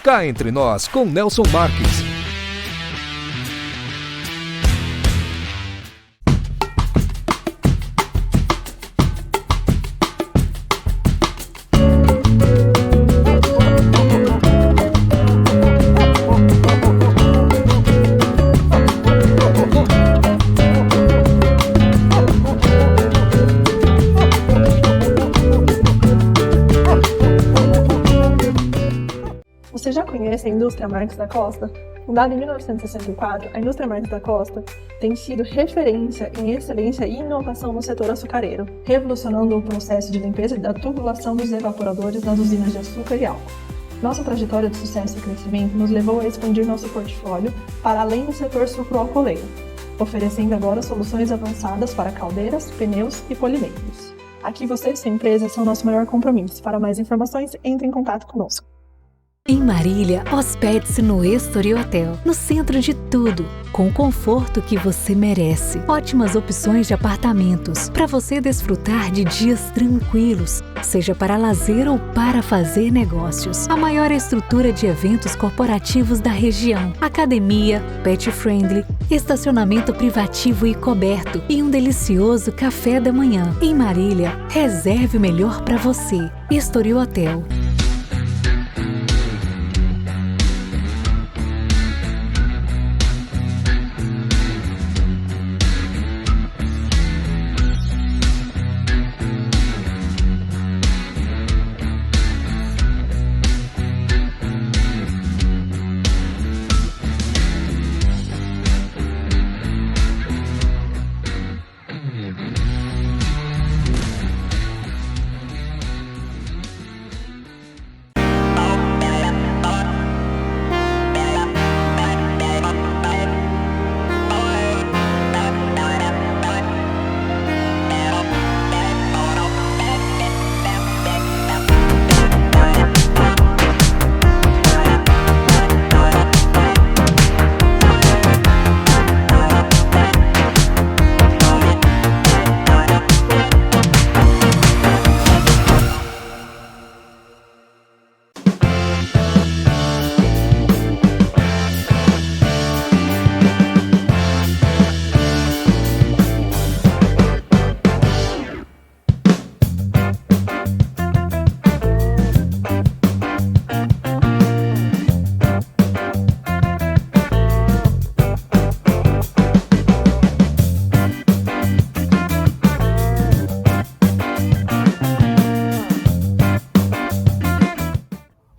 Cá Entre Nós, com Nelson Marques. Você já conhece a Indústria Marques da Costa? Fundada em 1964, a Indústria Marques da Costa tem sido referência em excelência e inovação no setor açucareiro, revolucionando o processo de limpeza da tubulação dos evaporadores das usinas de açúcar e álcool. Nossa trajetória de sucesso e crescimento nos levou a expandir nosso portfólio para além do setor sucroalcooleiro, oferecendo agora soluções avançadas para caldeiras, pneus e polimeiros. Aqui você e sua empresa são nosso maior compromisso. Para mais informações, entre em contato conosco. Em Marília, hospede-se no Story Hotel, no centro de tudo, com o conforto que você merece. Ótimas opções de apartamentos, para você desfrutar de dias tranquilos, seja para lazer ou para fazer negócios. A maior estrutura de eventos corporativos da região, academia, pet friendly, estacionamento privativo e coberto e um delicioso café da manhã. Em Marília, reserve o melhor para você. Story Hotel.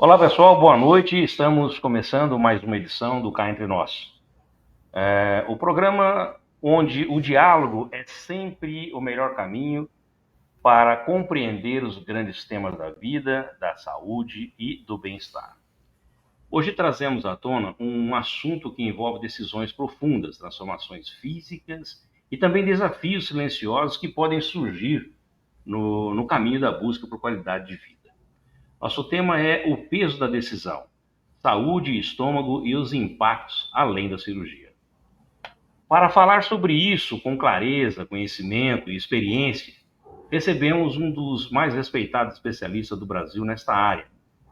Olá pessoal, boa noite. Estamos começando mais uma edição do Cá Entre Nós. O programa onde o diálogo é sempre o melhor caminho para compreender os grandes temas da vida, da saúde e do bem-estar. Hoje trazemos à tona um assunto que envolve decisões profundas, transformações físicas e também desafios silenciosos que podem surgir no caminho da busca por qualidade de vida. Nosso tema é o peso da decisão, saúde, estômago e os impactos além da cirurgia. Para falar sobre isso com clareza, conhecimento e experiência, recebemos um dos mais respeitados especialistas do Brasil nesta área,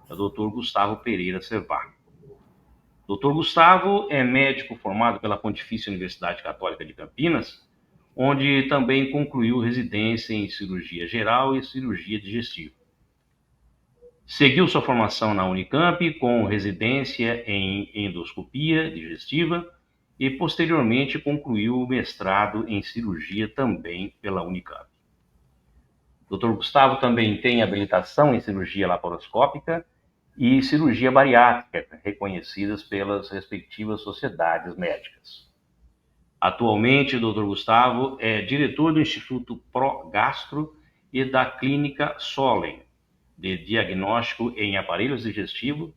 o Dr. Gustavo Pereira Servar. Dr. Gustavo é médico formado pela Pontifícia Universidade Católica de Campinas, onde também concluiu residência em cirurgia geral e cirurgia digestiva. Seguiu sua formação na Unicamp, com residência em endoscopia digestiva e, posteriormente, concluiu o mestrado em cirurgia também pela Unicamp. Dr. Gustavo também tem habilitação em cirurgia laparoscópica e cirurgia bariátrica, reconhecidas pelas respectivas sociedades médicas. Atualmente, o Dr. Gustavo é diretor do Instituto ProGastro e da Clínica Solem, de diagnóstico em aparelhos digestivos,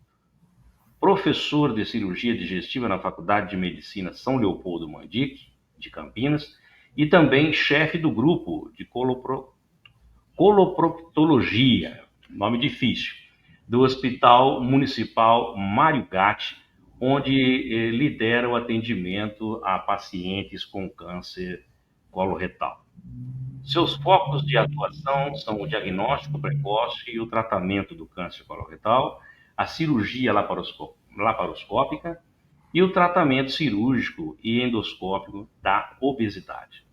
professor de cirurgia digestiva na Faculdade de Medicina São Leopoldo Mandic, de Campinas, e também chefe do grupo de coloproctologia, nome difícil, do Hospital Municipal Mário Gatti, onde lidera o atendimento a pacientes com câncer coloretal. Seus focos de atuação são o diagnóstico precoce e o tratamento do câncer coloretal, a cirurgia laparoscópica e o tratamento cirúrgico e endoscópico da obesidade.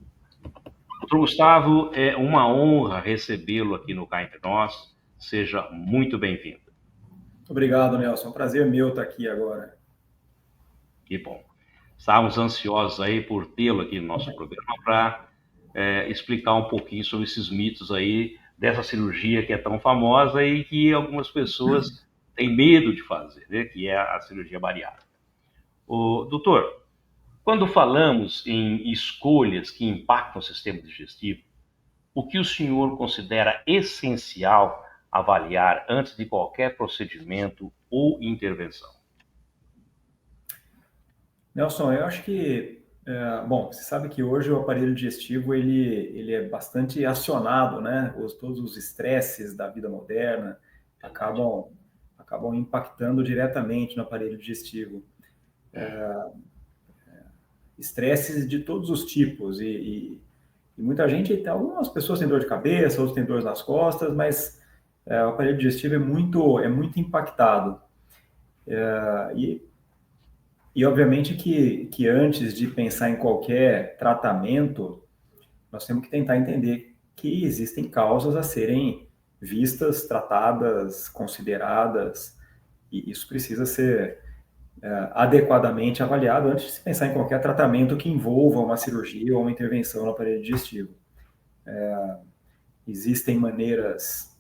Doutor Gustavo, é uma honra recebê-lo aqui no Cá Entre Nós. Seja muito bem-vindo. Obrigado, Nelson. É um prazer meu estar aqui agora. Que bom. Estávamos ansiosos aí por tê-lo aqui no nosso programa para explicar um pouquinho sobre esses mitos aí dessa cirurgia que é tão famosa e que algumas pessoas têm medo de fazer, né? Que é a cirurgia bariátrica. Doutor, quando falamos em escolhas que impactam o sistema digestivo, o que o senhor considera essencial avaliar antes de qualquer procedimento ou intervenção? Nelson, eu acho que, bom, você sabe que hoje o aparelho digestivo ele é bastante acionado, né? Todos os estresses da vida moderna acabam impactando diretamente no aparelho digestivo. Estresses de todos os tipos e muita gente, algumas pessoas têm dor de cabeça, outros têm dor nas costas, mas o aparelho digestivo é muito impactado. E obviamente que antes de pensar em qualquer tratamento, nós temos que tentar entender que existem causas a serem vistas, tratadas, consideradas, e isso precisa ser adequadamente avaliado antes de se pensar em qualquer tratamento que envolva uma cirurgia ou uma intervenção no aparelho digestivo. Existem maneiras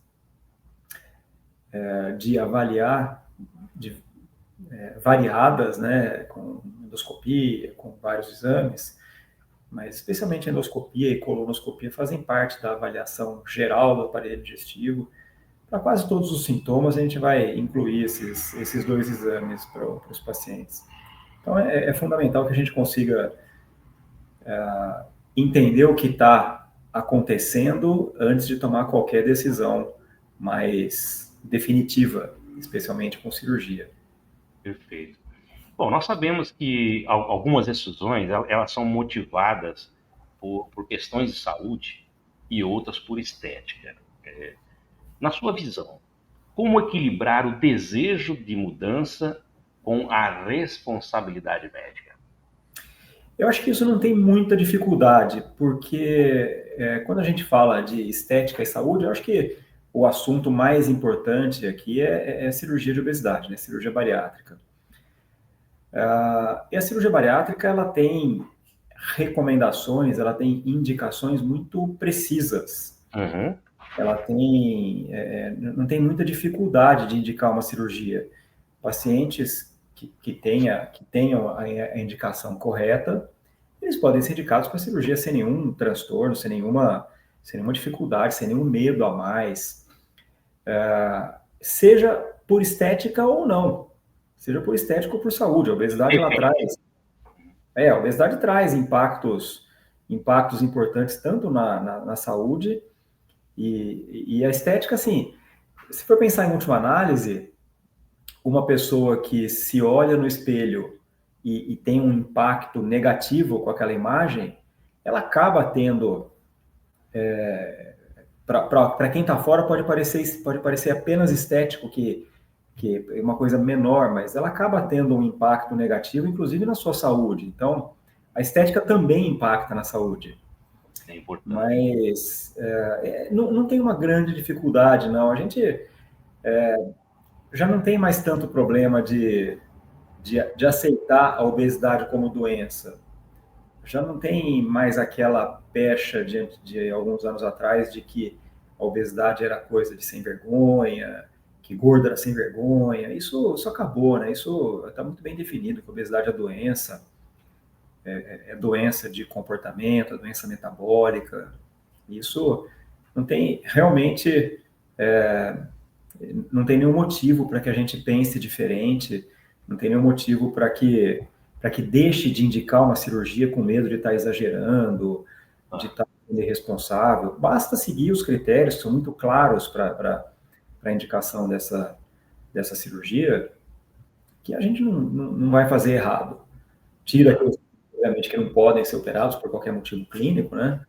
de avaliar variadas, né, com endoscopia, com vários exames, mas especialmente endoscopia e colonoscopia fazem parte da avaliação geral do aparelho digestivo. Para quase todos os sintomas, a gente vai incluir esses dois exames para os pacientes. Então, é fundamental que a gente consiga entender o que está acontecendo antes de tomar qualquer decisão mais definitiva, especialmente com cirurgia. Perfeito. Bom, nós sabemos que algumas decisões elas são motivadas por questões de saúde e outras por estética. Na sua visão, como equilibrar o desejo de mudança com a responsabilidade médica? Eu acho que isso não tem muita dificuldade, porque quando a gente fala de estética e saúde, eu acho que o assunto mais importante aqui é cirurgia de obesidade, né? Cirurgia bariátrica. E a cirurgia bariátrica, ela tem recomendações, ela tem indicações muito precisas. Uhum. Ela não tem muita dificuldade de indicar uma cirurgia. Pacientes que tenham a indicação correta, eles podem ser indicados para cirurgia sem nenhum transtorno, sem nenhuma dificuldade, sem nenhum medo a mais. Seja por estética ou não. Seja por estética ou por saúde. A obesidade, a obesidade traz impactos importantes tanto na saúde e a estética, assim, se for pensar em última análise, uma pessoa que se olha no espelho e tem um impacto negativo com aquela imagem, ela acaba tendo, para quem está fora pode parecer apenas estético, que é uma coisa menor, mas ela acaba tendo um impacto negativo, inclusive na sua saúde. Então, a estética também impacta na saúde. É importante. Mas não tem uma grande dificuldade, não. A gente já não tem mais tanto problema de aceitar a obesidade como doença. Já não tem mais aquela pecha de alguns anos atrás de que a obesidade era coisa de sem vergonha, que gordo era sem vergonha. Isso acabou, né? Isso está muito bem definido, que a obesidade é doença. É doença de comportamento, é doença metabólica. Isso não tem realmente, não tem nenhum motivo para que a gente pense diferente, não tem nenhum motivo para que deixe de indicar uma cirurgia com medo de estar exagerando, de estar sendo irresponsável. Basta seguir os critérios que são muito claros para a indicação dessa cirurgia, que a gente não vai fazer errado. Tira aqueles obviamente que não podem ser operados por qualquer motivo clínico, né?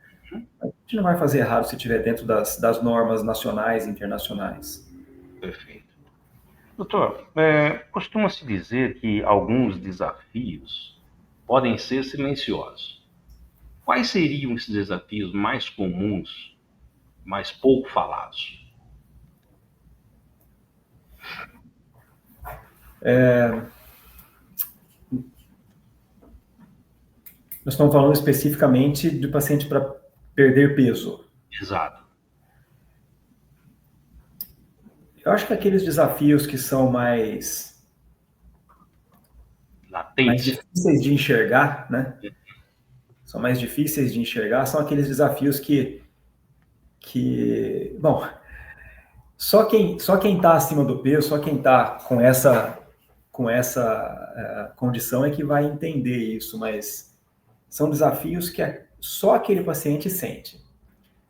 A gente não vai fazer errado se estiver dentro das normas nacionais e internacionais. Perfeito. Doutor, costuma-se dizer que alguns desafios podem ser silenciosos. Quais seriam esses desafios mais comuns, mais pouco falados? Nós estamos falando especificamente do paciente para perder peso. Exato. Eu acho que aqueles desafios que são mais difíceis de enxergar, né? São mais difíceis de enxergar, são aqueles desafios que bom, só quem está acima do peso, só quem está com essa condição é que vai entender isso, mas são desafios que só aquele paciente sente.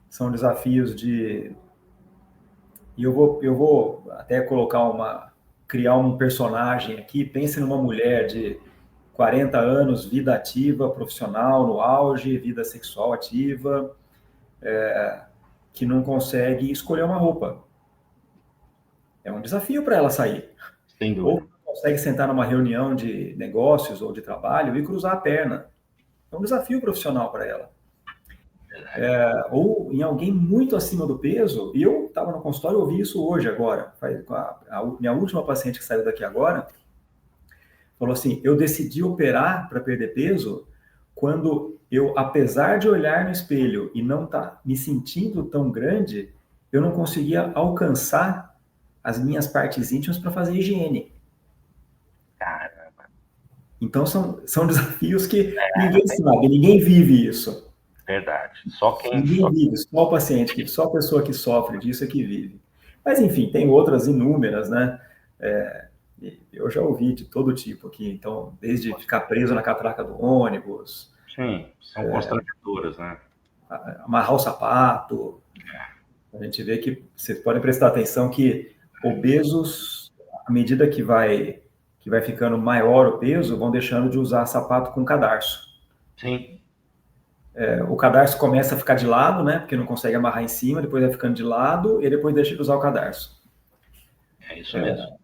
São desafios de... E eu vou até criar um personagem aqui. Pense numa mulher de 40 anos, vida ativa, profissional no auge, vida sexual ativa, que não consegue escolher uma roupa. É um desafio para ela sair. Sem dúvida. Ou consegue sentar numa reunião de negócios ou de trabalho e cruzar a perna. É um desafio profissional para ela. Ou em alguém muito acima do peso, e eu estava no consultório e ouvi isso hoje agora, minha última paciente que saiu daqui agora, falou assim, eu decidi operar para perder peso quando eu, apesar de olhar no espelho e não estar me sentindo tão grande, eu não conseguia alcançar as minhas partes íntimas para fazer higiene. Caramba. Então são desafios que ninguém sabe, ninguém vive isso. Verdade. Só quem vive, só o paciente, só a pessoa que sofre disso é que vive. Mas, enfim, tem outras inúmeras, né? Eu já ouvi de todo tipo aqui. Então, desde ficar preso na catraca do ônibus... Sim, são constrangedoras, né? Amarrar o sapato. A gente vê que vocês podem prestar atenção que obesos, à medida que vai ficando maior o peso, vão deixando de usar sapato com cadarço. Sim. O cadarço começa a ficar de lado, né? Porque não consegue amarrar em cima, depois vai ficando de lado e depois deixa de usar o cadarço. É isso mesmo.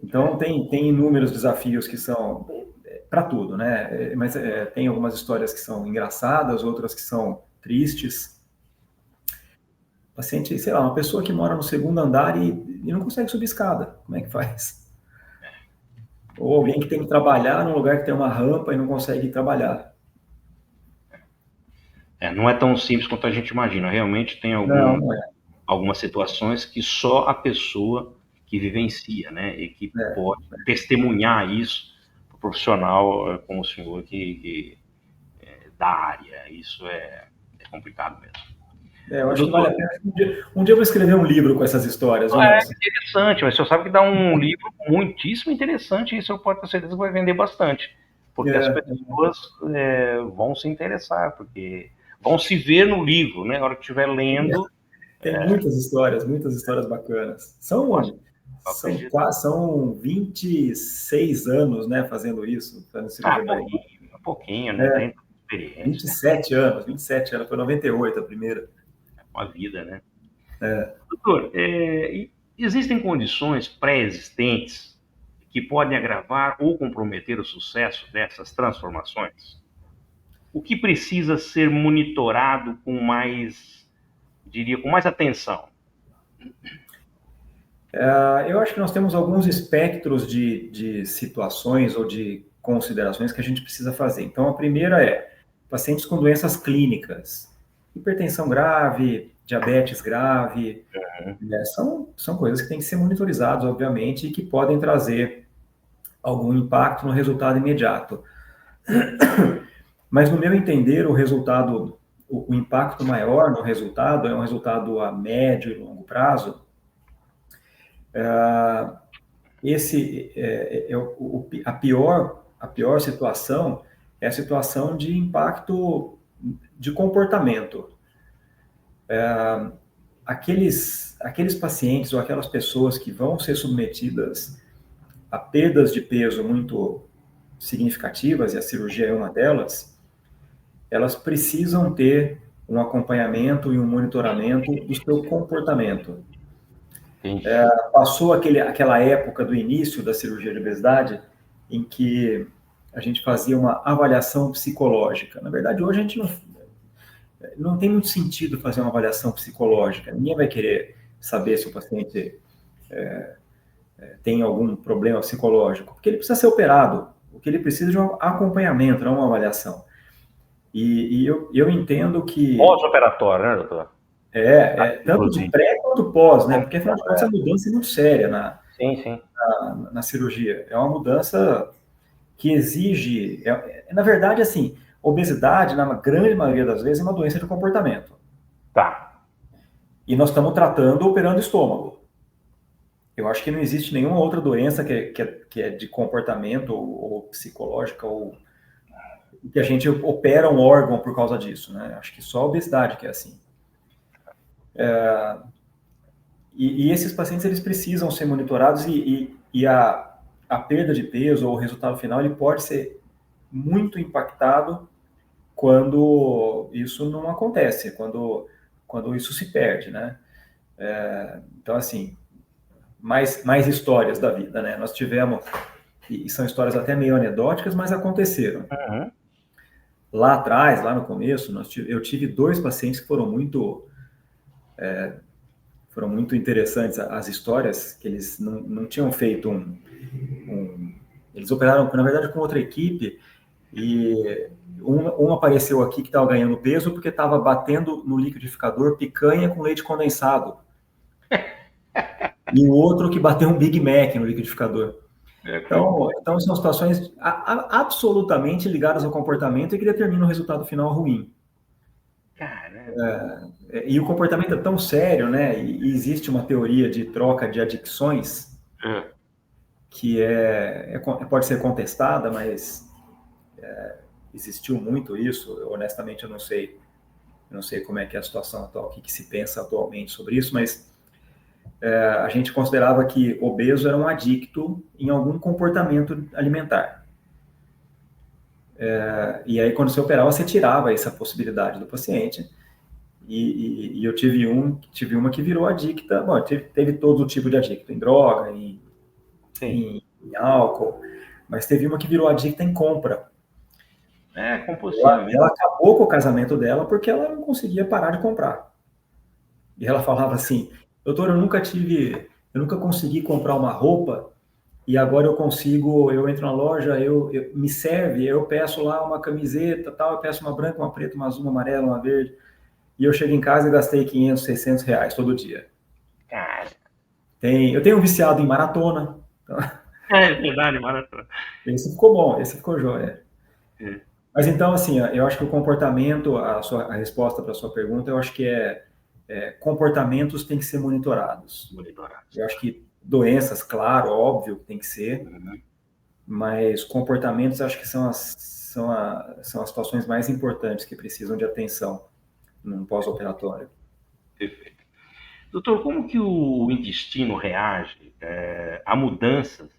Então, tem inúmeros desafios que são para tudo, né? Mas tem algumas histórias que são engraçadas, outras que são tristes. Paciente, sei lá, uma pessoa que mora no segundo andar e não consegue subir escada. Como é que faz? Ou alguém que tem que trabalhar num lugar que tem uma rampa e não consegue trabalhar. Não é tão simples quanto a gente imagina. Realmente tem algumas situações que só a pessoa que vivencia, né? E que pode testemunhar isso para o profissional como o senhor que da área. Isso é complicado mesmo. Eu acho que vale a pena. Um dia eu vou escrever um livro com essas histórias. Interessante, mas o senhor sabe que dá um livro muitíssimo interessante e isso eu posso ter certeza que vai vender bastante. Porque as pessoas vão se interessar, porque vão se ver no livro, né? Na hora que estiver lendo. Tem muitas histórias bacanas. São 26 anos, né, fazendo isso. Um pouquinho, né? Tem experiência. 27 anos, foi 98 a primeira. Uma vida, né? Doutor, existem condições pré-existentes que podem agravar ou comprometer o sucesso dessas transformações? O que precisa ser monitorado com mais atenção? Eu acho que nós temos alguns espectros de situações ou de considerações que a gente precisa fazer. Então, a primeira é pacientes com doenças clínicas, hipertensão grave, diabetes grave, são coisas que têm que ser monitorizadas, obviamente, e que podem trazer algum impacto no resultado imediato. Mas, no meu entender, o impacto maior no resultado é um resultado a médio e longo prazo. A pior situação é a situação de impacto de comportamento. Aqueles pacientes ou aquelas pessoas que vão ser submetidas a perdas de peso muito significativas, e a cirurgia é uma delas, elas precisam ter um acompanhamento e um monitoramento do seu comportamento. Passou aquela época do início da cirurgia de obesidade em que a gente fazia uma avaliação psicológica. Na verdade, hoje a gente não tem muito sentido fazer uma avaliação psicológica. Ninguém vai querer saber se o paciente tem algum problema psicológico, porque ele precisa ser operado. O que ele precisa é de um acompanhamento, não uma avaliação. E eu entendo que... Pós-operatório, né, doutor? Tanto de pré quanto pós, né? Porque, afinal de contas, a mudança é muito séria na cirurgia. É uma mudança que exige... na verdade, assim, obesidade, na grande maioria das vezes, é uma doença de comportamento. Tá. E nós estamos tratando operando o estômago. Eu acho que não existe nenhuma outra doença que é de comportamento ou psicológica ou que a gente opera um órgão por causa disso, né? Acho que só a obesidade que é assim. E esses pacientes, eles precisam ser monitorados e a perda de peso ou o resultado final, ele pode ser muito impactado quando isso não acontece, quando isso se perde, né? Então, assim, mais histórias da vida, né? Nós tivemos, e são histórias até meio anedóticas, mas aconteceram. Uhum. Lá atrás, lá no começo, eu tive 2 pacientes que foram muito interessantes as histórias, que eles não tinham feito eles operaram, na verdade, com outra equipe, e um apareceu aqui que estava ganhando peso porque estava batendo no liquidificador picanha com leite condensado. E o outro que bateu um Big Mac no liquidificador. Então são situações absolutamente ligadas ao comportamento e que determinam o resultado final ruim. E o comportamento é tão sério, né? E existe uma teoria de troca de adicções que pode ser contestada, mas existiu muito isso. Honestamente, eu não sei como é que é a situação atual, o que se pensa atualmente sobre isso, mas a gente considerava que obeso era um adicto em algum comportamento alimentar. E aí, quando você operava, você tirava essa possibilidade do paciente. E eu tive uma que virou adicta. Bom, teve todo tipo de adicto, em droga, em álcool, mas teve uma que virou adicta em compra. Compulsivamente. Ela acabou com o casamento dela porque ela não conseguia parar de comprar. E ela falava assim: doutor, eu nunca consegui comprar uma roupa e agora eu entro na loja, me serve, eu peço lá uma camiseta, tal, eu peço uma branca, uma preta, uma azul, uma amarela, uma verde, e eu chego em casa e gastei 500, 600 reais todo dia. Cara. Eu tenho um viciado em maratona. É verdade, maratona. Esse ficou bom, esse ficou jóia. Mas então, assim, eu acho que o comportamento, a resposta para a sua pergunta, eu acho que comportamentos têm que ser monitorados. Eu acho que doenças, claro, óbvio que tem que ser, mas comportamentos acho que são as situações mais importantes que precisam de atenção num pós-operatório. Perfeito. Doutor, como que o intestino reage a mudanças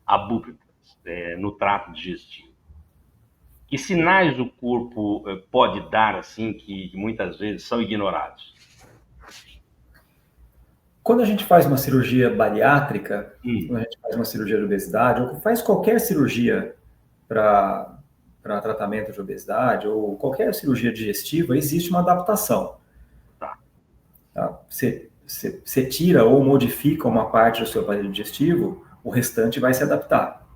abruptas no trato digestivo? Que sinais o corpo pode dar, assim, que muitas vezes são ignorados? Quando a gente faz uma cirurgia bariátrica, quando a gente faz uma cirurgia de obesidade, ou faz qualquer cirurgia para tratamento de obesidade, ou qualquer cirurgia digestiva, existe uma adaptação. Tá? Você tira ou modifica uma parte do seu aparelho digestivo, o restante vai se adaptar.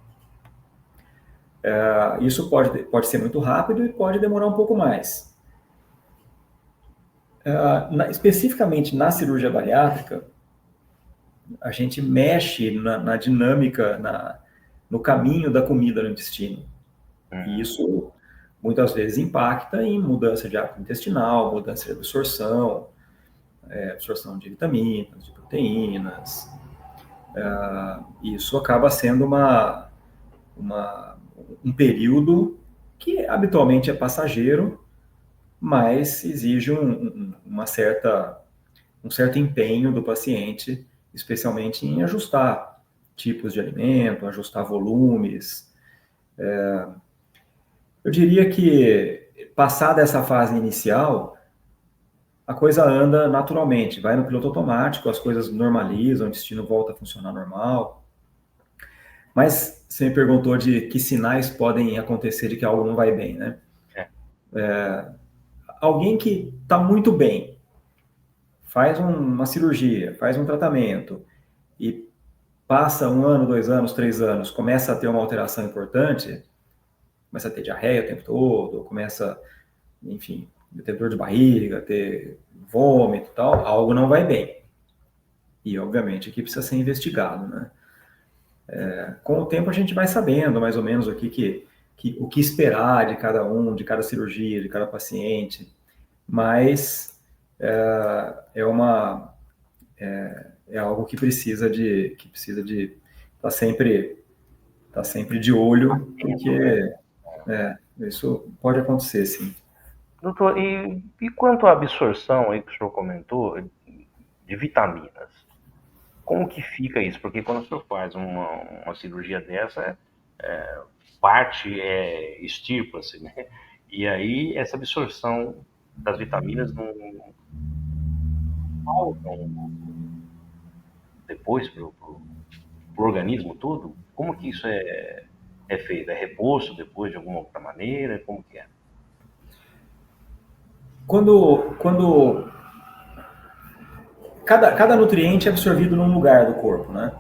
Isso pode ser muito rápido e pode demorar um pouco mais. Especificamente na cirurgia bariátrica, a gente mexe na dinâmica, no caminho da comida no intestino. E isso muitas vezes impacta em mudança de hábito intestinal, mudança de absorção de vitaminas, de proteínas. Isso acaba sendo um período que habitualmente é passageiro, mas exige um certo empenho do paciente, especialmente em ajustar tipos de alimento, ajustar volumes. Eu diria que, passada essa fase inicial, a coisa anda naturalmente, vai no piloto automático, as coisas normalizam, o intestino volta a funcionar normal. Mas você me perguntou de que sinais podem acontecer de que algo não vai bem, né? Alguém que está muito bem, faz uma cirurgia, faz um tratamento e passa 1 ano, 2 anos, 3 anos, começa a ter uma alteração importante, começa a ter diarreia o tempo todo, começa, enfim, a ter dor de barriga, ter vômito e tal, algo não vai bem. E, obviamente, aqui precisa ser investigado, né? Com o tempo a gente vai sabendo mais ou menos aqui o que esperar de cada um, de cada cirurgia, de cada paciente, mas é algo que precisa de estar sempre de olho, porque isso pode acontecer, sim. Doutor, e quanto à absorção aí que o senhor comentou de vitaminas? Como que fica isso? Porque quando o senhor faz uma cirurgia dessa, parte extirpa-se, né? E aí essa absorção das vitaminas não faltam depois para o organismo todo? Como que isso é feito? É reposto depois de alguma outra maneira? Como que é? Quando cada nutriente é absorvido num lugar do corpo, né?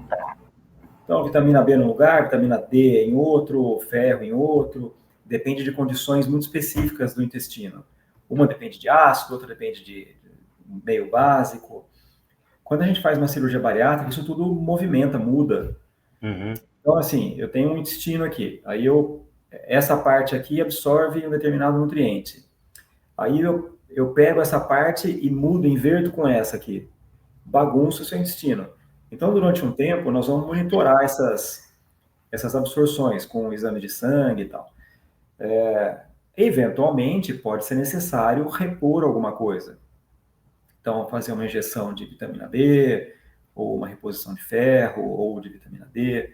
Então, vitamina B num lugar, vitamina D em outro, ferro em outro, depende de condições muito específicas do intestino. Uma depende de ácido, outra depende de meio básico. Quando a gente faz uma cirurgia bariátrica, isso tudo movimenta, muda. Uhum. Então, assim, eu tenho um intestino aqui, aí essa parte aqui absorve um determinado nutriente. Aí eu pego essa parte e mudo, inverto com essa aqui. Bagunça o seu intestino. Então, durante um tempo, nós vamos monitorar essas absorções com o exame de sangue e tal. Eventualmente, pode ser necessário repor alguma coisa. Então, fazer uma injeção de vitamina B, ou uma reposição de ferro, ou de vitamina D.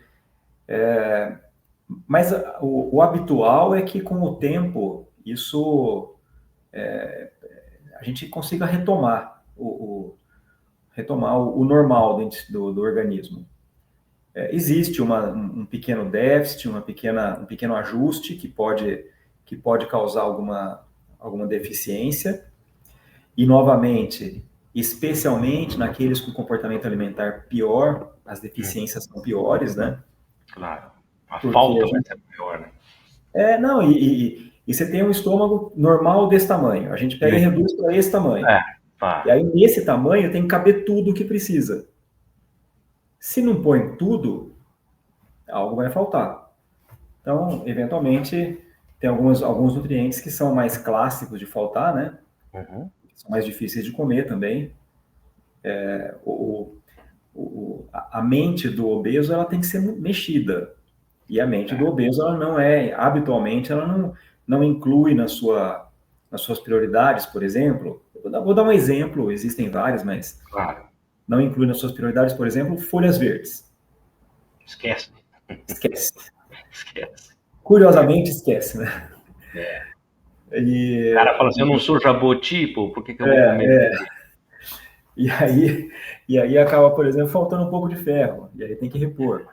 Mas o habitual é que, com o tempo, a gente consiga retomar o normal do organismo. Existe um pequeno déficit, um pequeno ajuste que pode causar alguma deficiência. E, novamente, especialmente naqueles com comportamento alimentar pior, as deficiências são piores, né? Claro. A falta vai ser pior, né? Não, e você tem um estômago normal desse tamanho. A gente pega e reduz para esse tamanho. Tá. E aí, nesse tamanho, tem que caber tudo o que precisa. Se não põe tudo, algo vai faltar. Então, eventualmente, tem alguns nutrientes que são mais clássicos de faltar, né? Uhum. São mais difíceis de comer também. A mente do obeso, ela tem que ser mexida. E a mente do obeso, ela não habitualmente, ela não inclui nas suas prioridades, por exemplo. Vou dar um exemplo, existem vários, mas não inclui nas suas prioridades, por exemplo, folhas verdes. Esquece. Curiosamente, esquece, né? O cara fala assim, eu não sou jaboti, pô, por que eu vou comer? E aí acaba, por exemplo, faltando um pouco de ferro, e aí tem que repor.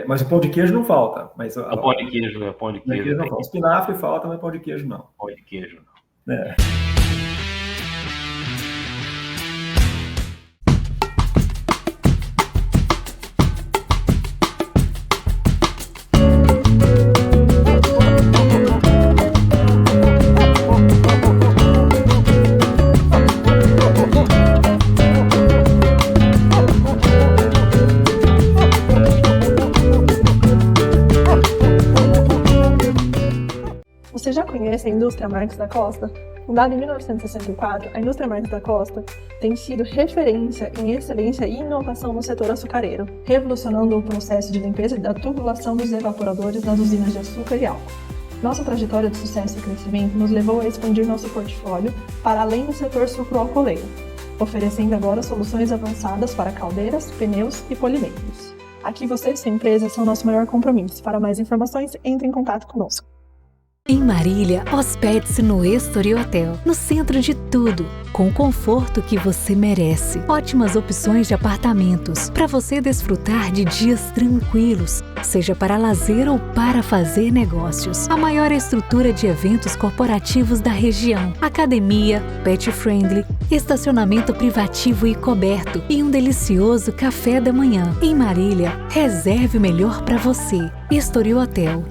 Mas o pão de queijo não falta. Mas o pão de queijo não falta. Espinafre falta, mas pão de queijo não. Pão de queijo não. Você já conhece a indústria Marques da Costa? Fundada em 1964, a indústria Marques da Costa tem sido referência em excelência e inovação no setor açucareiro, revolucionando o processo de limpeza da tubulação dos evaporadores nas usinas de açúcar e álcool. Nossa trajetória de sucesso e crescimento nos levou a expandir nosso portfólio para além do setor sucroalcooleiro, oferecendo agora soluções avançadas para caldeiras, pneus e polimentos. Aqui você e sua empresa são nosso maior compromisso. Para mais informações, entre em contato conosco. Em Marília, hospede-se no Estoril Hotel, no centro de tudo, com o conforto que você merece. Ótimas opções de apartamentos, para você desfrutar de dias tranquilos, seja para lazer ou para fazer negócios. A maior estrutura de eventos corporativos da região, academia, pet friendly, estacionamento privativo e coberto e um delicioso café da manhã. Em Marília, reserve o melhor para você. Estoril Hotel.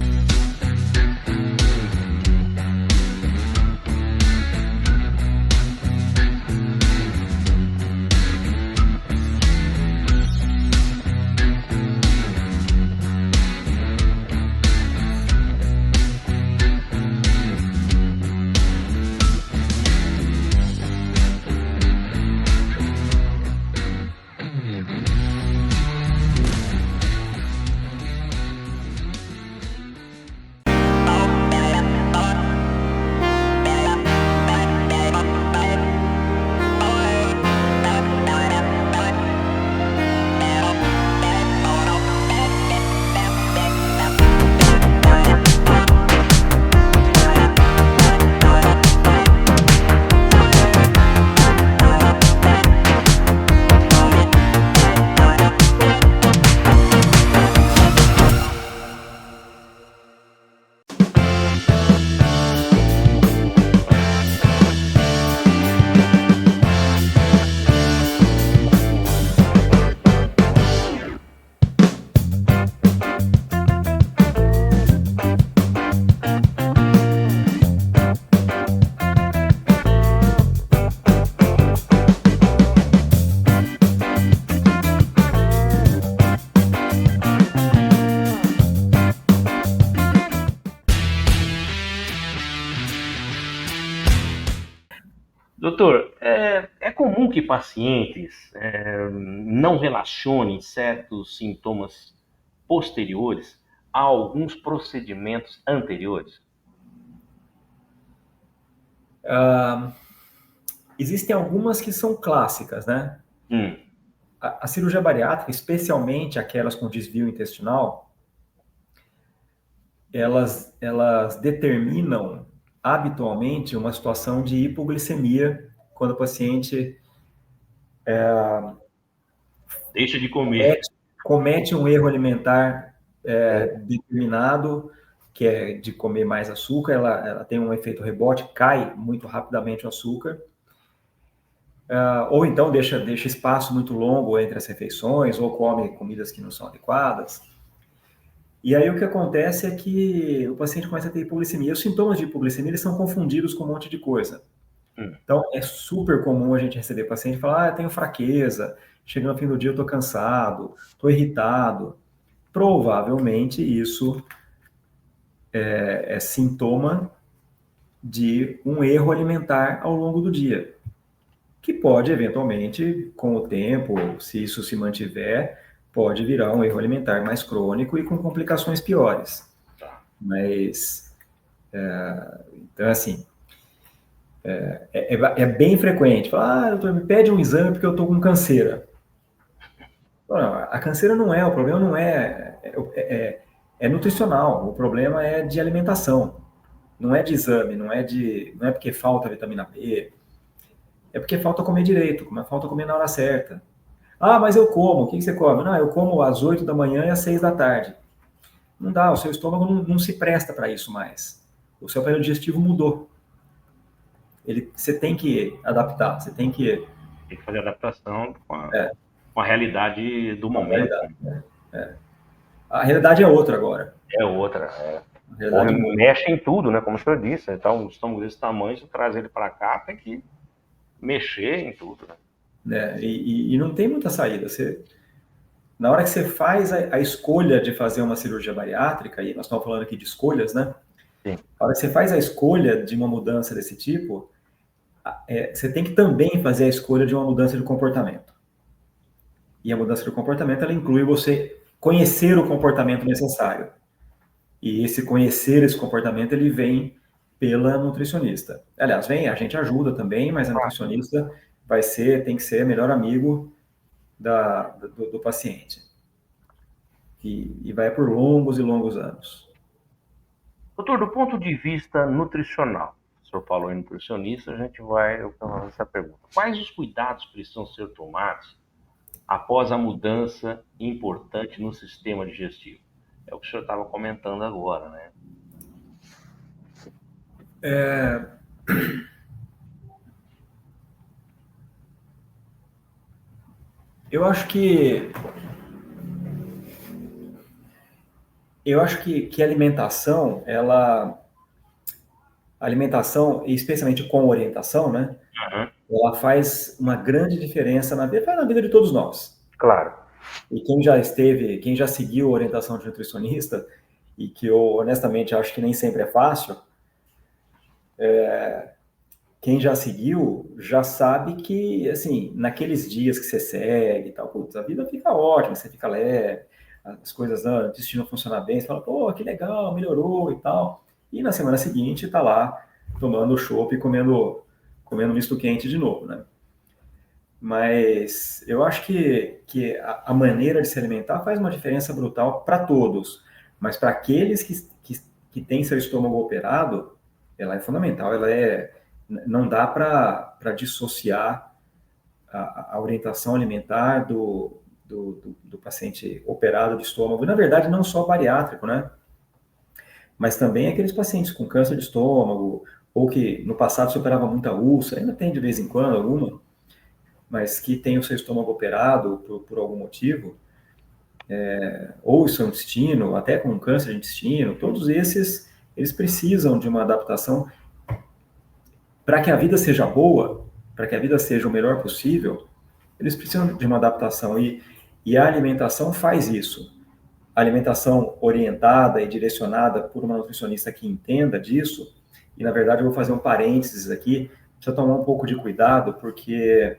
Doutor, é comum que pacientes não relacionem certos sintomas posteriores a alguns procedimentos anteriores? Existem algumas que são clássicas, né? A cirurgia bariátrica, especialmente aquelas com desvio intestinal, elas determinam habitualmente uma situação de hipoglicemia quando o paciente Deixa de comer. comete um erro alimentar determinado, que é de comer mais açúcar. Ela tem um efeito rebote, cai muito rapidamente o açúcar. Ou então deixa espaço muito longo entre as refeições, ou come comidas que não são adequadas. E aí o que acontece é que o paciente começa a ter hipoglicemia. Os sintomas de hipoglicemia eles são confundidos com um monte de coisa. Então é super comum a gente receber paciente e falar: eu tenho fraqueza, chega no fim do dia eu estou cansado, estou irritado. Provavelmente isso é sintoma de um erro alimentar ao longo do dia, que pode, eventualmente, com o tempo, se isso se mantiver, pode virar um erro alimentar mais crônico e com complicações piores. Mas, então, assim, é bem frequente. Falar: doutor, me pede um exame porque eu estou com canseira. Não, a canseira não é, o problema não é nutricional, o problema é de alimentação, não é de exame, não é porque falta vitamina B, é porque falta comer direito, falta comer na hora certa. Ah, mas eu como, o que você come? Não, eu como às 8 da manhã e às 6 da tarde. Não dá, o seu estômago não se presta para isso mais. O seu aparelho digestivo mudou. Você tem que adaptar, você tem que... Tem que fazer adaptação com a realidade do momento. A realidade é outra agora. É outra, mexe em tudo, né? Como o senhor disse, então, um estômago desse tamanho, se trazer ele para cá, tem que mexer em tudo, né? E não tem muita saída. Na hora que você faz a escolha de fazer uma cirurgia bariátrica, e nós estamos falando aqui de escolhas, né? Sim. Na hora que você faz a escolha de uma mudança desse tipo, você tem que também fazer a escolha de uma mudança de comportamento. E a mudança de comportamento, ela inclui você conhecer o comportamento necessário. E conhecer esse comportamento, ele vem pela nutricionista. Aliás, a gente ajuda também, mas a nutricionista tem que ser melhor amigo do paciente. E vai por longos e longos anos. Doutor, do ponto de vista nutricional, o senhor falou em nutricionista, a gente vai fazer essa pergunta. Quais os cuidados precisam ser tomados após a mudança importante no sistema digestivo? É o que o senhor estava comentando agora, né? Eu acho que a alimentação, especialmente com orientação, né? Uhum. Ela faz uma grande diferença na vida de todos nós. Claro. E quem já seguiu orientação de nutricionista, e que eu honestamente acho que nem sempre é fácil, quem já seguiu já sabe que, assim, naqueles dias que você segue e tal, putz, a vida fica ótima, você fica leve, as coisas, o intestino funciona bem, você fala, pô, que legal, melhorou e tal. E na semana seguinte tá lá tomando chopp e comendo misto quente de novo, né? Mas eu acho que a maneira de se alimentar faz uma diferença brutal para todos. Mas para aqueles que têm seu estômago operado, ela é fundamental. Não dá para dissociar a orientação alimentar do paciente operado de estômago. E, na verdade, não só bariátrico, né? Mas também aqueles pacientes com câncer de estômago, ou que no passado se operava muita úlcera, ainda tem de vez em quando alguma, mas que tem o seu estômago operado por algum motivo, ou o seu intestino, até com câncer de intestino, todos esses, eles precisam de uma adaptação para que a vida seja boa, para que a vida seja o melhor possível, eles precisam de uma adaptação e a alimentação faz isso. A alimentação orientada e direcionada por uma nutricionista que entenda disso, e na verdade eu vou fazer um parênteses aqui, precisa tomar um pouco de cuidado, porque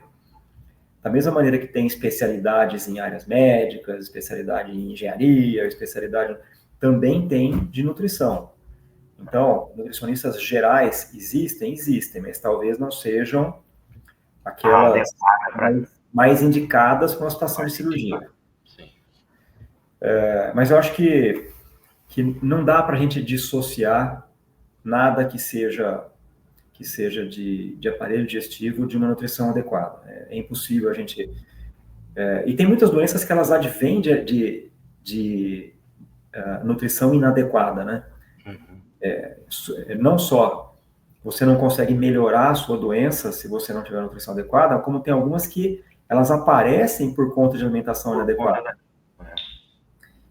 da mesma maneira que tem especialidades em áreas médicas, especialidade em engenharia, especialidade também tem de nutrição. Então, nutricionistas gerais existem, mas talvez não sejam aquelas mais indicadas para uma situação de cirurgia. Mas eu acho que não dá para a gente dissociar nada que seja de aparelho digestivo de uma nutrição adequada. É impossível a gente... e tem muitas doenças que elas advêm de nutrição inadequada, né? Não só você não consegue melhorar a sua doença se você não tiver nutrição adequada, como tem algumas que elas aparecem por conta de alimentação inadequada.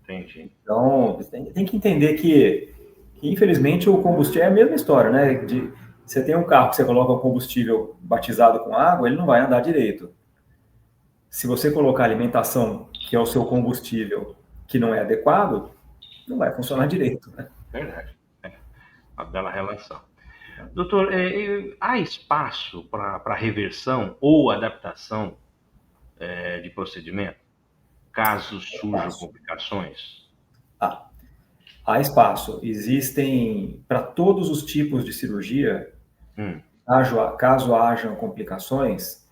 Entendi. Então, tem que entender que infelizmente o combustível é a mesma história, né? Você tem um carro que você coloca o combustível batizado com água, ele não vai andar direito. Se você colocar alimentação, que é o seu combustível, que não é adequado, não vai funcionar direito, né? Verdade. Uma bela relação. Doutor, há espaço para reversão ou adaptação de procedimento, caso surjam complicações? Há espaço. Existem, para todos os tipos de cirurgia, caso hajam complicações,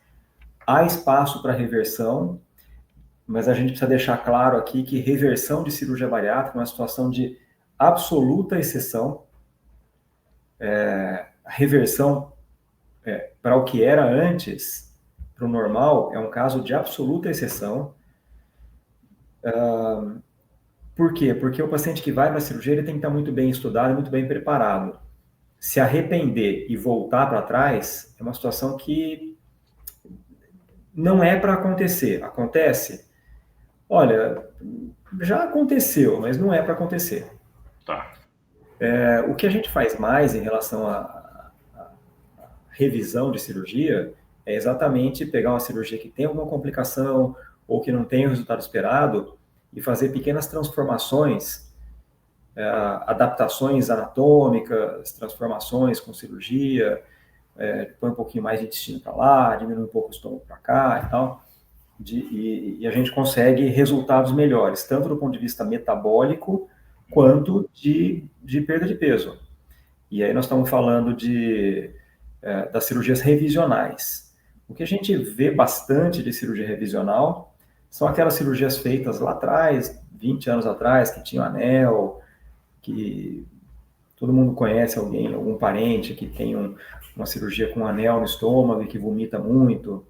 há espaço para reversão, mas a gente precisa deixar claro aqui que reversão de cirurgia bariátrica é uma situação de absoluta exceção. A reversão para o que era antes, para o normal, é um caso de absoluta exceção. Por quê? Porque o paciente que vai para a cirurgia ele tem que estar muito bem estudado e muito bem preparado. Se arrepender e voltar para trás é uma situação que não é para acontecer. Acontece? Olha, já aconteceu, mas não é para acontecer. Tá. O que a gente faz mais em relação à revisão de cirurgia é exatamente pegar uma cirurgia que tem alguma complicação ou que não tem o resultado esperado e fazer pequenas transformações, adaptações anatômicas, transformações com cirurgia, põe um pouquinho mais de intestino para lá, diminui um pouco o estômago para cá e tal, e a gente consegue resultados melhores, tanto do ponto de vista metabólico, quanto de perda de peso. E aí nós estamos falando das cirurgias revisionais. O que a gente vê bastante de cirurgia revisional são aquelas cirurgias feitas lá atrás, 20 anos atrás, que tinham anel, que Todo mundo conhece alguém, algum parente que tem uma cirurgia com um anel no estômago e que vomita muito.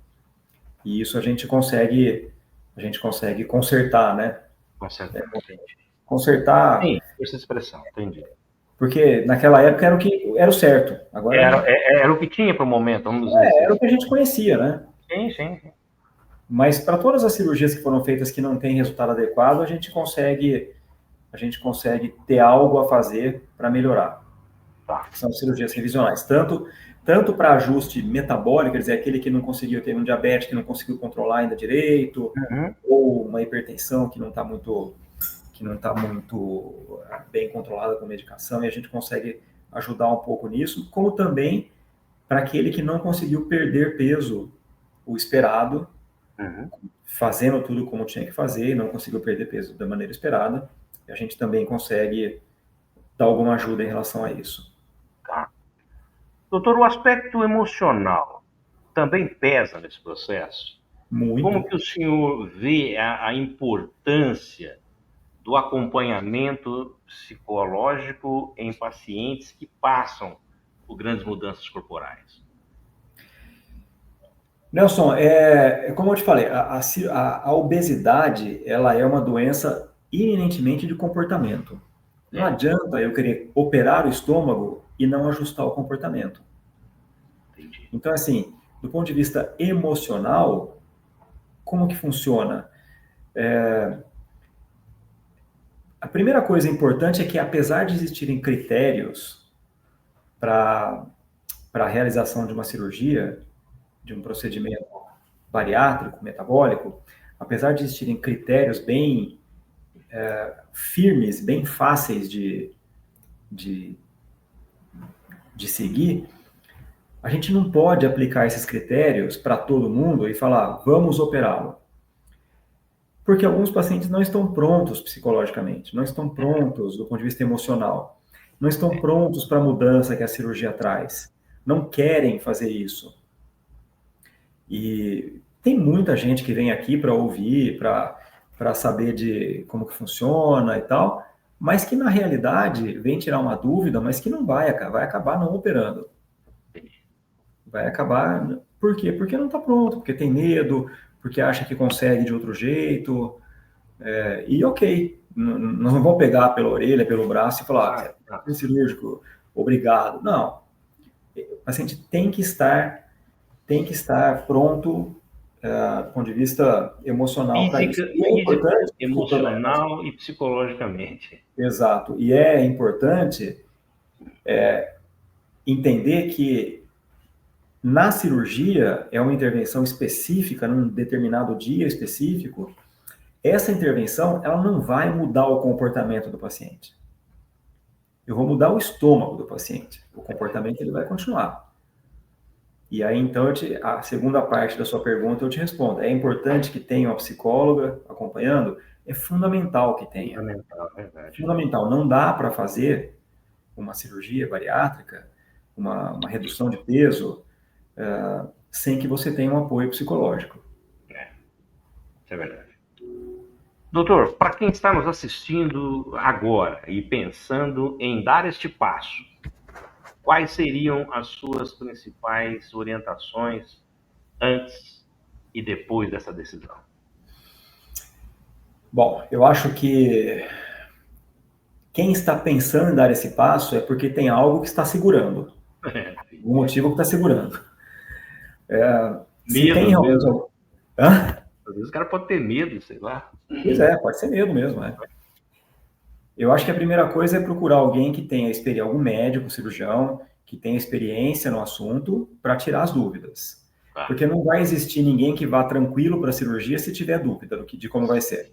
E isso a gente consegue consertar, né? Com certeza, entendi. Consertar, Sim, essa expressão, entendi. porque naquela época era o certo. Agora Era o que tinha para o momento, vamos dizer assim. era o que a gente conhecia, né? Sim. Mas para todas as cirurgias que foram feitas que não têm resultado adequado, a gente consegue ter algo a fazer para melhorar. Tá. São cirurgias revisionais. Tanto para ajuste metabólico, quer dizer, aquele que não conseguiu ter um diabetes, que não conseguiu controlar ainda direito, ou uma hipertensão que não está muito bem controlada com medicação, e a gente consegue ajudar um pouco nisso, como também para aquele que não conseguiu perder peso, o esperado, fazendo tudo como tinha que fazer, e não conseguiu perder peso da maneira esperada, e a gente também consegue dar alguma ajuda em relação a isso. Tá. Doutor, o aspecto emocional também pesa nesse processo? Muito. Como que o senhor vê a importância do acompanhamento psicológico em pacientes que passam por grandes mudanças corporais? Nelson, como eu te falei, a obesidade, ela é uma doença eminentemente de comportamento. Não adianta eu querer operar o estômago e não ajustar o comportamento. Entendi. Então, assim, do ponto de vista emocional, como que funciona? A primeira coisa importante é que, apesar de existirem critérios para a realização de uma cirurgia, de um procedimento bariátrico, metabólico, apesar de existirem critérios bem firmes, bem fáceis de seguir, a gente não pode aplicar esses critérios para todo mundo e falar, vamos operá-lo. Porque alguns pacientes não estão prontos psicologicamente, não estão prontos do ponto de vista emocional, não estão prontos para a mudança que a cirurgia traz, não querem fazer isso. E tem muita gente que vem aqui para ouvir, para saber de como que funciona e tal, mas que na realidade vem tirar uma dúvida, mas que não vai acabar não operando. Vai acabar, por quê? Porque não está pronto, porque tem medo, porque acha que consegue de outro jeito, e ok, nós não vamos pegar pela orelha, pelo braço e falar, cirúrgico, obrigado. Não, o paciente tem que estar pronto do ponto de vista emocional para isso. E é importante, emocional e psicologicamente. Exato, e é importante entender que na cirurgia é uma intervenção específica, num determinado dia específico. Essa intervenção, ela não vai mudar o comportamento do paciente. Eu vou mudar o estômago do paciente. O comportamento ele vai continuar. E aí, então, a segunda parte da sua pergunta eu te respondo. É importante que tenha uma psicóloga acompanhando? É fundamental que tenha. Fundamental, é verdade. Fundamental. Não dá para fazer uma cirurgia bariátrica, uma redução de peso, sem que você tenha um apoio psicológico. Isso é verdade. Doutor, para quem está nos assistindo agora e pensando em dar este passo, quais seriam as suas principais orientações antes e depois dessa decisão? Bom, eu acho que quem está pensando em dar esse passo é porque tem algo que está segurando. Um motivo que está segurando. Se tem mesmo. Hã? Às vezes o cara pode ter medo, sei lá. Pois pode ser medo mesmo, Eu acho que a primeira coisa é procurar alguém que tenha experiência, algum médico, cirurgião, que tenha experiência no assunto para tirar as dúvidas. Porque não vai existir ninguém que vá tranquilo para a cirurgia se tiver dúvida de como vai ser.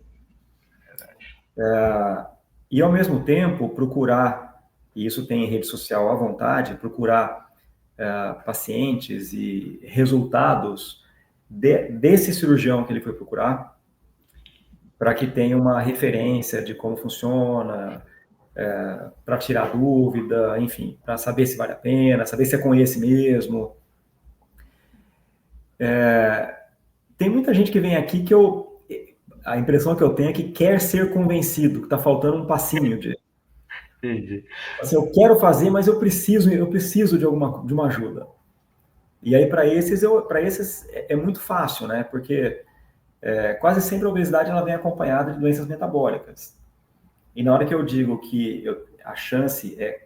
E ao mesmo tempo procurar, e isso tem em rede social à vontade, procurar pacientes e resultados desse cirurgião que ele foi procurar, para que tenha uma referência de como funciona, para tirar dúvida, enfim, para saber se vale a pena, saber se é com esse mesmo. Tem muita gente que vem aqui que a impressão que eu tenho é que quer ser convencido, que está faltando um passinho Entendi. Assim, eu quero fazer, mas eu preciso de uma ajuda. E aí, para esses é muito fácil, né? Porque quase sempre a obesidade ela vem acompanhada de doenças metabólicas. E na hora que eu digo que a chance é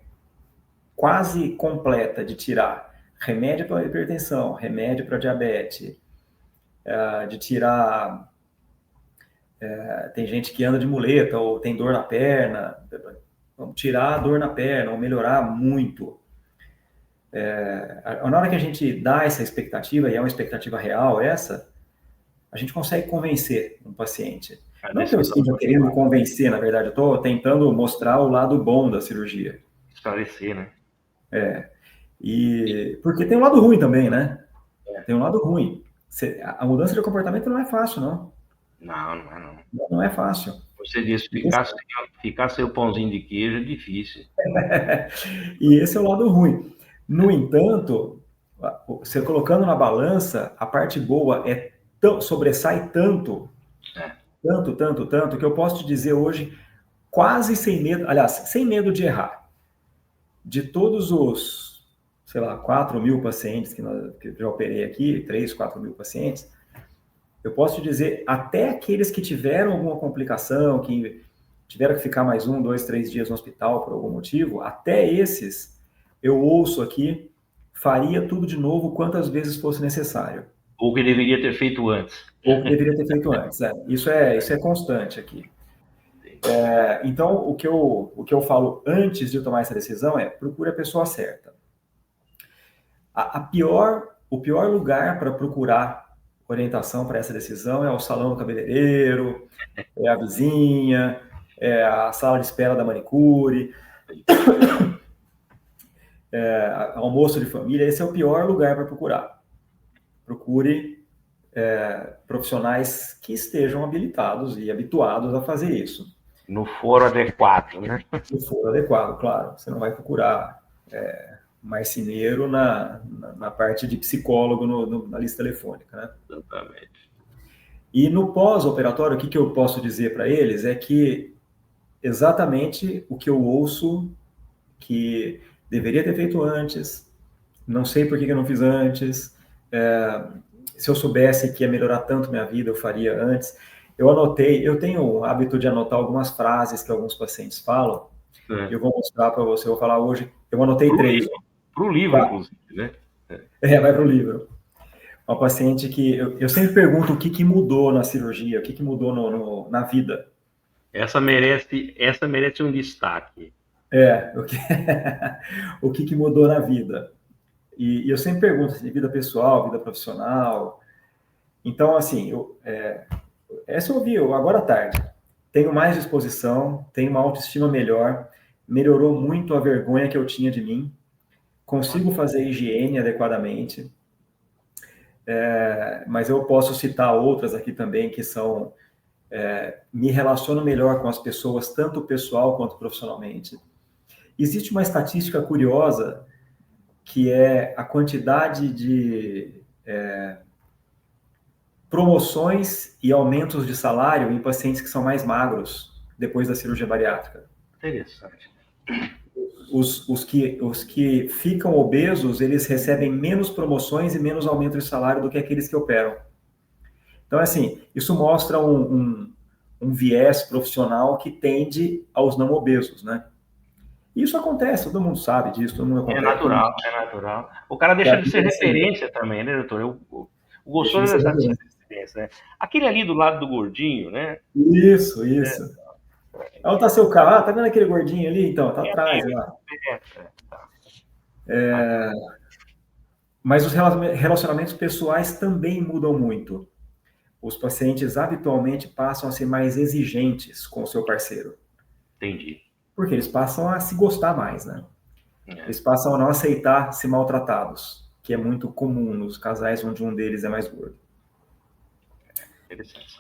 quase completa de tirar remédio para hipertensão, remédio para diabetes, de tirar... tem gente que anda de muleta ou tem dor na perna, vamos tirar a dor na perna ou melhorar muito. Na hora que a gente dá essa expectativa, e é uma expectativa real essa, a gente consegue convencer um paciente. Não que eu esteja querendo convencer, na verdade, eu estou tentando mostrar o lado bom da cirurgia. Esclarecer, né? Porque tem um lado ruim também, né? Tem um lado ruim. A mudança de comportamento não é fácil, não. Não é não. Não é fácil. Você disse, ficar sem o pãozinho de queijo é difícil. E esse é o lado ruim. No entanto, você colocando na balança, a parte boa sobressai tanto, tanto, que eu posso te dizer hoje, quase sem medo, aliás, sem medo de errar. De todos os, sei lá, 4.000 pacientes que eu já operei aqui, 3, 4.000 pacientes, eu posso te dizer, até aqueles que tiveram alguma complicação, que tiveram que ficar mais 1, 2, 3 dias no hospital por algum motivo, até esses, eu ouço aqui, faria tudo de novo quantas vezes fosse necessário. Ou que deveria ter feito antes. Isso é constante aqui. Então, o que eu falo antes de eu tomar essa decisão é, procure a pessoa certa. O pior lugar para procurar orientação para essa decisão é o salão do cabeleireiro, é a vizinha, é a sala de espera da manicure, almoço de família. Esse é o pior lugar para procurar. Procure profissionais que estejam habilitados e habituados a fazer isso. No foro adequado, né? No foro adequado, claro. Você não vai procurar marceneiro na parte de psicólogo na lista telefônica, né? Exatamente. E no pós-operatório, o que eu posso dizer para eles é que exatamente o que eu ouço que deveria ter feito antes, não sei por que eu não fiz antes, se eu soubesse que ia melhorar tanto minha vida, eu faria antes. Eu tenho o hábito de anotar algumas frases que alguns pacientes falam, eu vou mostrar para você, eu vou falar hoje, eu anotei 3. Para o livro, inclusive, né? Vai para o livro. Uma paciente que eu sempre pergunto o que mudou na cirurgia, o que mudou na vida. Essa merece um destaque. O que mudou na vida. E eu sempre pergunto assim, vida pessoal, vida profissional. Então, assim, essa eu ouvi agora à tarde. Tenho mais disposição, tenho uma autoestima melhor, melhorou muito a vergonha que eu tinha de mim, consigo fazer higiene adequadamente, mas eu posso citar outras aqui também que são... me relaciono melhor com as pessoas, tanto pessoal quanto profissionalmente. Existe uma estatística curiosa, que é a quantidade de promoções e aumentos de salário em pacientes que são mais magros depois da cirurgia bariátrica. Interessante. Os que ficam obesos, eles recebem menos promoções e menos aumento de salário do que aqueles que operam. Então, assim, isso mostra um viés profissional que tende aos não obesos, né? Isso acontece, todo mundo sabe disso, todo mundo acontece. É natural. O cara deixa de ser referência também, né, doutor? O gostoso é essa referência, né? Aquele ali do lado do gordinho, né? Isso. Onde tá seu carro? Tá vendo aquele gordinho ali? Então, tá atrás, lá. Mas os relacionamentos pessoais também mudam muito. Os pacientes habitualmente passam a ser mais exigentes com o seu parceiro. Entendi. Porque eles passam a se gostar mais, né? Eles passam a não aceitar ser maltratados, que é muito comum nos casais onde um deles é mais gordo.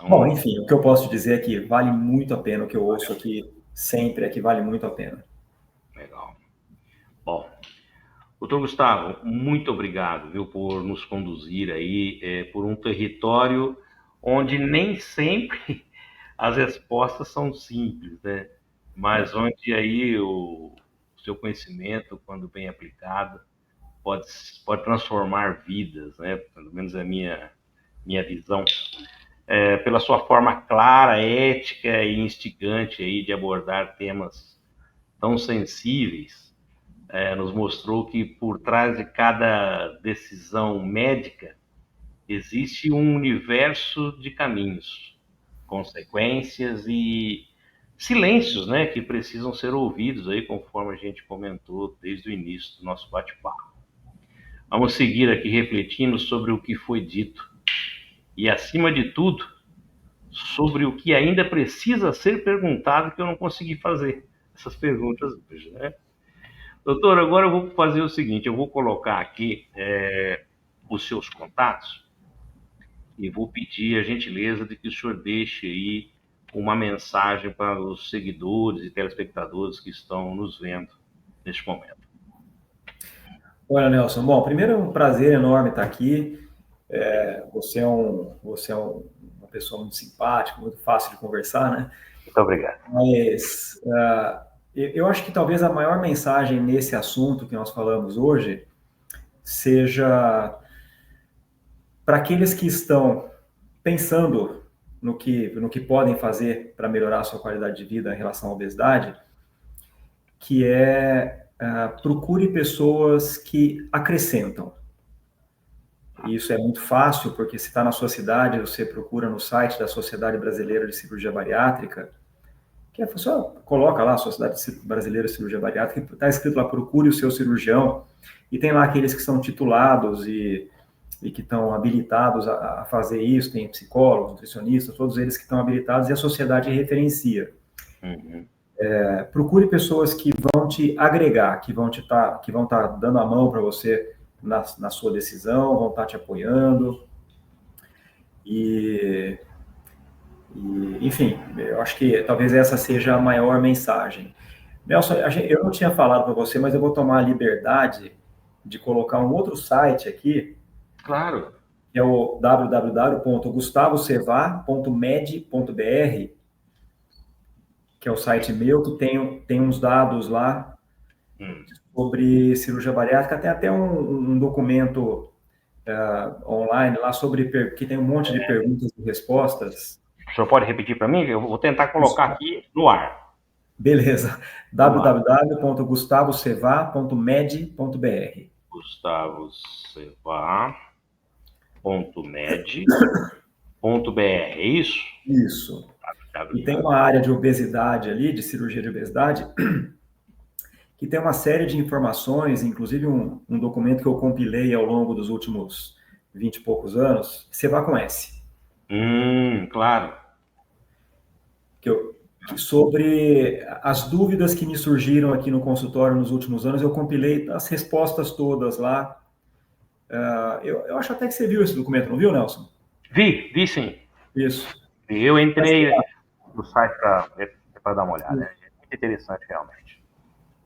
Bom, enfim, o que eu posso te dizer é que vale muito a pena, o que eu ouço aqui sempre é que vale muito a pena. Legal. Bom, doutor Gustavo, muito obrigado, viu, por nos conduzir aí por um território onde nem sempre as respostas são simples, né? mas onde aí o seu conhecimento, quando bem aplicado, pode transformar vidas, né? Pelo menos a minha visão, pela sua forma clara, ética e instigante aí de abordar temas tão sensíveis, nos mostrou que por trás de cada decisão médica existe um universo de caminhos, consequências e silêncios, né, que precisam ser ouvidos aí, conforme a gente comentou desde o início do nosso bate-papo. Vamos seguir aqui refletindo sobre o que foi dito e, acima de tudo, sobre o que ainda precisa ser perguntado, que eu não consegui fazer essas perguntas hoje, né? Doutor, agora eu vou fazer o seguinte, eu vou colocar aqui os seus contatos e vou pedir a gentileza de que o senhor deixe aí uma mensagem para os seguidores e telespectadores que estão nos vendo neste momento. Olha, Nelson, bom, primeiro é um prazer enorme estar aqui. Você é uma pessoa muito simpática, muito fácil de conversar, né? Muito obrigado. Mas eu acho que talvez a maior mensagem nesse assunto que nós falamos hoje seja para aqueles que estão pensando no que podem fazer para melhorar a sua qualidade de vida em relação à obesidade, que procure pessoas que acrescentam. E isso é muito fácil, porque se está na sua cidade, você procura no site da Sociedade Brasileira de Cirurgia Bariátrica, que é só coloca lá a Sociedade Brasileira de Cirurgia Bariátrica, está escrito lá, procure o seu cirurgião, e tem lá aqueles que são titulados e que estão habilitados a fazer isso, tem psicólogos, nutricionistas, todos eles que estão habilitados, e a sociedade referencia. Uhum. Procure pessoas que vão te agregar, que vão estar dando a mão para você na sua decisão, vão estar te apoiando. Enfim, eu acho que talvez essa seja a maior mensagem. Nelson, eu não tinha falado para você, mas eu vou tomar a liberdade de colocar um outro site aqui. Claro. Que é o www.gustavoceva.med.br, que é o site meu, que tem uns dados lá sobre cirurgia bariátrica. Tem até um documento online lá que tem um monte de perguntas e respostas. O senhor pode repetir para mim? Eu vou tentar colocar aqui no ar. Beleza. www.gustavoceva.med.br gustavoceva.med.br, é isso? Isso. E tem uma área de obesidade ali, de cirurgia de obesidade, que tem uma série de informações, inclusive um documento que eu compilei ao longo dos últimos 20 e poucos anos, Seva com S. Claro. Sobre as dúvidas que me surgiram aqui no consultório nos últimos anos, eu compilei as respostas todas lá. Eu acho até que você viu esse documento, não viu, Nelson? Vi sim. Isso. Eu entrei no site para dar uma olhada. É muito interessante, realmente.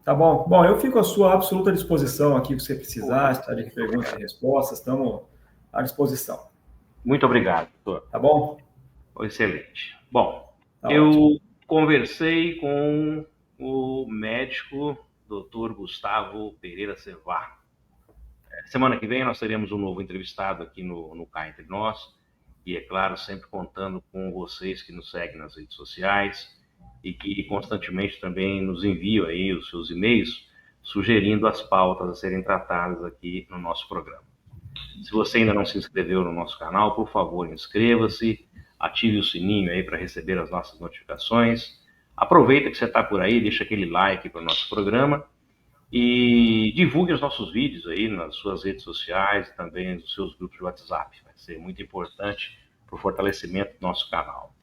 Tá bom. Bom, eu fico à sua absoluta disposição aqui, se você precisar, está de perguntas e respostas, estamos à disposição. Muito obrigado, doutor. Tá bom? Excelente. Bom, tá eu ótimo. Conversei com o médico Dr. Gustavo Pereira Seva. Semana que vem nós teremos um novo entrevistado aqui no Cá Entre Nós, e é claro, sempre contando com vocês que nos seguem nas redes sociais e que constantemente também nos enviam aí os seus e-mails sugerindo as pautas a serem tratadas aqui no nosso programa. Se você ainda não se inscreveu no nosso canal, por favor, inscreva-se, ative o sininho aí para receber as nossas notificações. Aproveita que você está por aí, deixa aquele like para o nosso programa e divulgue os nossos vídeos aí nas suas redes sociais e também nos seus grupos de WhatsApp. Vai ser muito importante para o fortalecimento do nosso canal.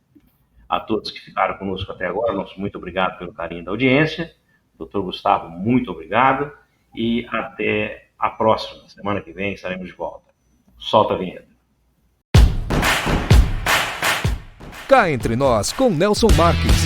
A todos que ficaram conosco até agora, nosso muito obrigado pelo carinho da audiência. Dr. Gustavo, muito obrigado e até a próxima. Semana que vem estaremos de volta. Solta a vinheta. Cá Entre Nós com Nelson Marques.